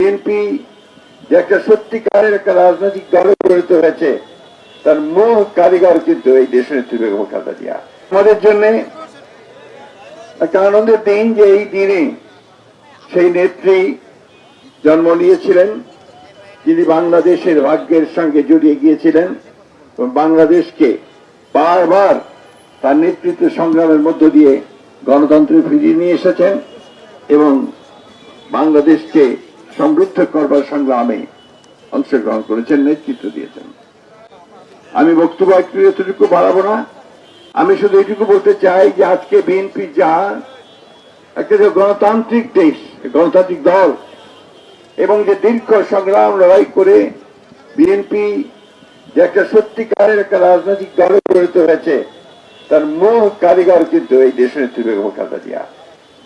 BNP যে একটা সত্যিকারের একটা রাজনৈতিক দলে পরিণত হয়েছে তার মূল কারিগর কিন্তু এই দেশের নেত্রী বেগম খালেদা জিয়া। আমাদের জন্য একটা আনন্দের দিন যে এই দিনে সেই নেত্রী জন্ম নিয়েছিলেন, যিনি বাংলাদেশের ভাগ্যের সঙ্গে জড়িয়ে গিয়েছিলেন এবং বাংলাদেশকে বারবার তার নেতৃত্ব সংগ্রামের মধ্য দিয়ে গণতন্ত্রে ফিরিয়ে নিয়ে এসেছেন এবং বাংলাদেশকে সমৃদ্ধ করবার সংগ্রামে অংশগ্রহণ করেছেন, নেতৃত্ব দিয়েছেন। আমি বক্তব্য এতটুকু বাড়াবো না, আমি শুধু এটুকু বলতে চাই যে আজকে বিএনপি যা একটা গণতান্ত্রিক দেশ, গণতান্ত্রিক দল, এবং যে দীর্ঘ সংগ্রাম লড়াই করে বিএনপি যে একটা সত্যিকারের একটা রাজনৈতিক দলে পরিণত হয়েছে তার মূল কারিগর কিন্তু এই দেশের নেত্রী বেগম খালেদা জিয়া।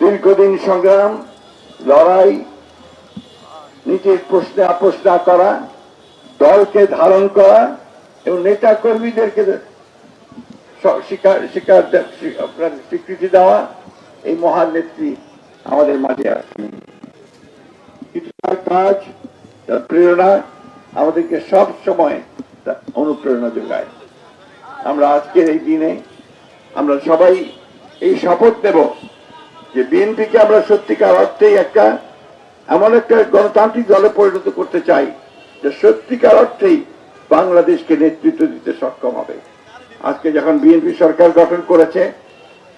দীর্ঘদিন সংগ্রাম লড়াই, নিজের প্রশ্নে আপোষ না করা, দলকে ধারণ করা এবং নেতা কর্মীদেরকে স্বীকৃতি দেওয়া, এই মহান নেত্রী আমাদের মাঝে আছেন। কিন্তু তার কাজ, তার প্রেরণা আমাদেরকে সব সময় অনুপ্রেরণা যোগায়। আমরা আজকের এই দিনে আমরা সবাই এই শপথ নেব যে বিএনপিকে আমরা সত্যিকার অর্থেই একটা এমন একটা গণতান্ত্রিক দলে পরিণত করতে চাই যে সত্যিকার অর্থেই বাংলাদেশকে নেতৃত্ব দিতে সক্ষম হবে। আজকে যখন বিএনপি সরকার গঠন করেছে,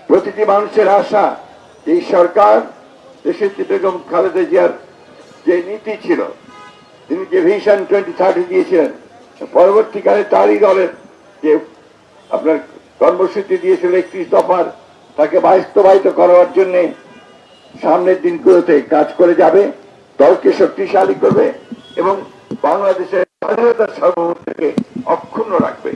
প্রতিটি মানুষের আশা এই সরকার দেশের বেগম খালেদা জিয়ার যে নীতি ছিল, তিনি যে ভিশন 2030 দিয়েছিলেন, পরবর্তীকালে তারই দলের যে আপনার কর্মসূচি দিয়েছিল 31 দফার, তাকে বাস্তবায়িত করার জন্য সামনের দিনগুলোতে কাজ করে যাবে, দলকে শক্তিশালী করবে এবং বাংলাদেশের স্বাধীনতার সার্বভৌমত্বকে অক্ষুণ্ণ রাখবে।